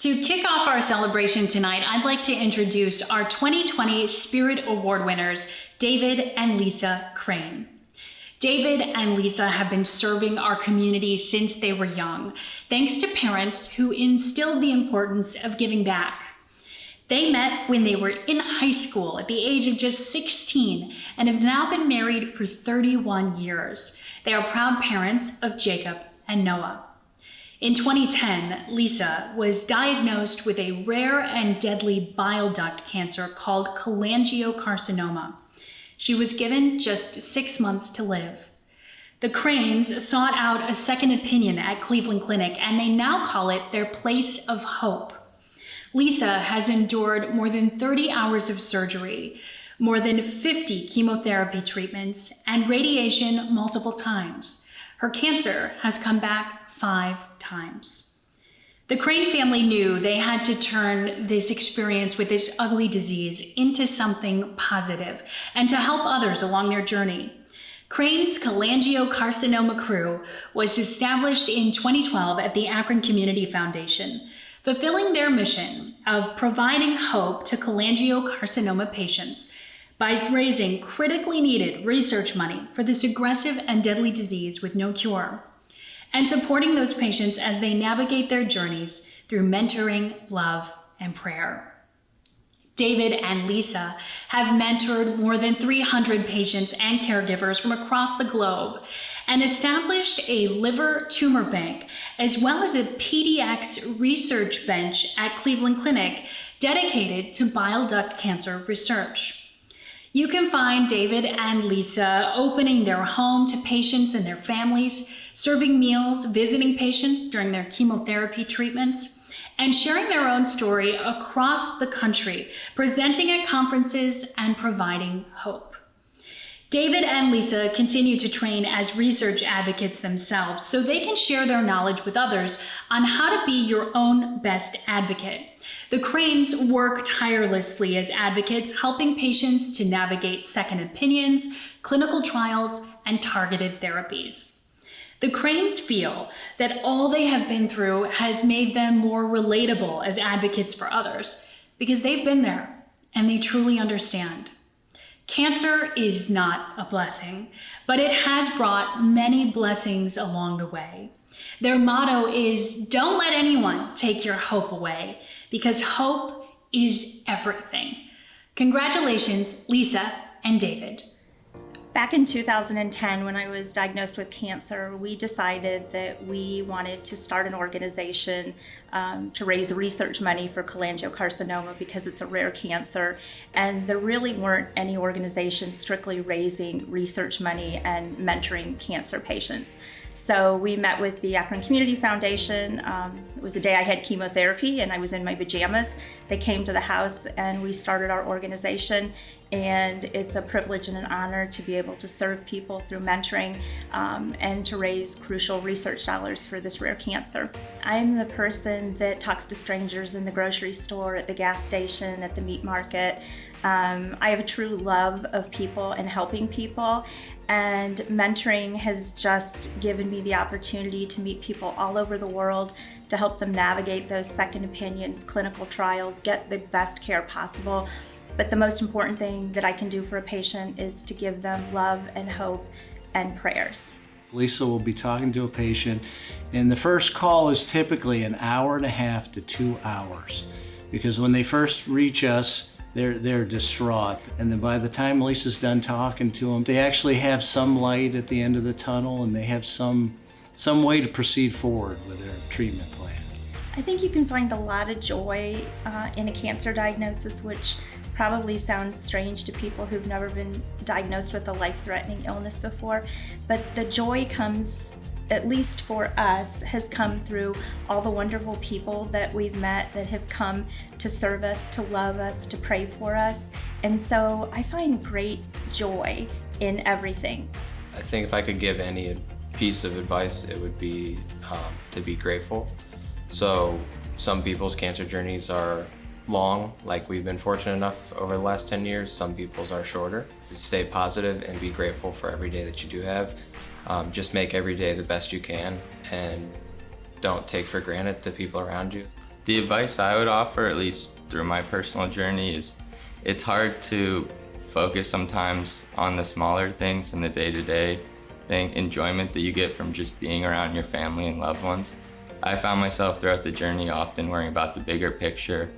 To kick off our celebration tonight, I'd like to introduce our 2020 Spirit Award winners, David and Lisa Crane. David and Lisa have been serving our community since they were young, thanks to parents who instilled the importance of giving back. They met when they were in high school at the age of just 16 and have now been married for 31 years. They are proud parents of Jacob and Noah. In 2010, Lisa was diagnosed with a rare and deadly bile duct cancer called cholangiocarcinoma. She was given just 6 months to live. The Cranes sought out a second opinion at Cleveland Clinic, and they now call it their place of hope. Lisa has endured more than 30 hours of surgery, more than 50 chemotherapy treatments, and radiation multiple times. Her cancer has come back 5 times. The Crane family knew they had to turn this experience with this ugly disease into something positive and to help others along their journey. Crane's Cholangiocarcinoma Crew was established in 2012 at the Akron Community Foundation, fulfilling their mission of providing hope to cholangiocarcinoma patients by raising critically needed research money for this aggressive and deadly disease with no cure, and supporting those patients as they navigate their journeys through mentoring, love, and prayer. David and Lisa have mentored more than 300 patients and caregivers from across the globe and established a liver tumor bank as well as a PDX research bench at Cleveland Clinic dedicated to bile duct cancer research. You can find David and Lisa opening their home to patients and their families, serving meals, visiting patients during their chemotherapy treatments, and sharing their own story across the country, presenting at conferences and providing hope. David and Lisa continue to train as research advocates themselves so they can share their knowledge with others on how to be your own best advocate. The Cranes work tirelessly as advocates, helping patients to navigate second opinions, clinical trials, and targeted therapies. The Cranes feel that all they have been through has made them more relatable as advocates for others because they've been there and they truly understand. Cancer is not a blessing, but it has brought many blessings along the way. Their motto is, "Don't let anyone take your hope away," because hope is everything. Congratulations, Lisa and David. Back in 2010, when I was diagnosed with cancer, we decided that we wanted to start an organization to raise research money for cholangiocarcinoma because it's a rare cancer. And there really weren't any organizations strictly raising research money and mentoring cancer patients. So we met with the Akron Community Foundation. It was the day I had chemotherapy and I was in my pajamas. They came to the house and we started our organization. And it's a privilege and an honor to be able to serve people through mentoring and to raise crucial research dollars for this rare cancer. I'm the person that talks to strangers in the grocery store, at the gas station, at the meat market. I have a true love of people and helping people, and mentoring has just given me the opportunity to meet people all over the world to help them navigate those second opinions, clinical trials, get the best care possible. But the most important thing that I can do for a patient is to give them love and hope and prayers. Lisa will be talking to a patient, and the first call is typically an hour and a half to 2 hours, because when they first reach us, they're distraught. And then by the time Lisa's done talking to them, they actually have some light at the end of the tunnel and they have some way to proceed forward with their treatment plan. I think you can find a lot of joy in a cancer diagnosis, which probably sounds strange to people who've never been diagnosed with a life-threatening illness before. But the joy comes, at least for us, has come through all the wonderful people that we've met that have come to serve us, to love us, to pray for us. And so I find great joy in everything. I think if I could give any piece of advice, it would be to be grateful. So some people's cancer journeys are long, like we've been fortunate enough over the last 10 years. Some people's are shorter. Stay positive and be grateful for every day that you do have. Just make every day the best you can and don't take for granted the people around you. The advice I would offer, at least through my personal journey, is it's hard to focus sometimes on the smaller things and the day-to-day enjoyment that you get from just being around your family and loved ones. I found myself throughout the journey often worrying about the bigger picture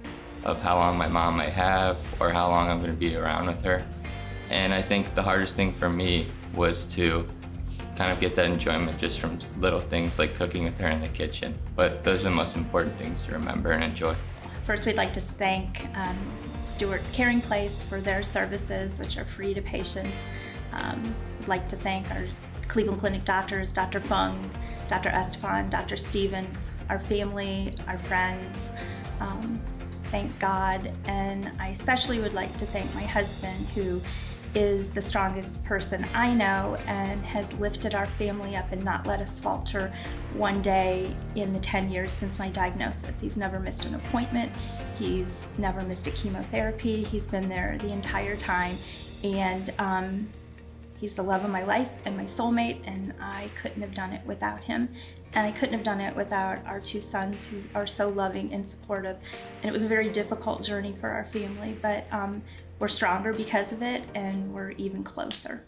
of how long my mom might have or how long I'm going to be around with her. And I think the hardest thing for me was to kind of get that enjoyment just from little things like cooking with her in the kitchen. But those are the most important things to remember and enjoy. First, we'd like to thank Stewart's Caring Place for their services, which are free to patients. We'd like to thank our Cleveland Clinic doctors, Dr. Fung, Dr. Estefan, Dr. Stevens, our family, our friends. Thank God, and I especially would like to thank my husband, who is the strongest person I know and has lifted our family up and not let us falter one day in the 10 years since my diagnosis. He's never missed an appointment. He's never missed a chemotherapy. He's been there the entire time, and he's the love of my life and my soulmate, and I couldn't have done it without him. And I couldn't have done it without our two sons, who are so loving and supportive. And it was a very difficult journey for our family, but we're stronger because of it, and we're even closer.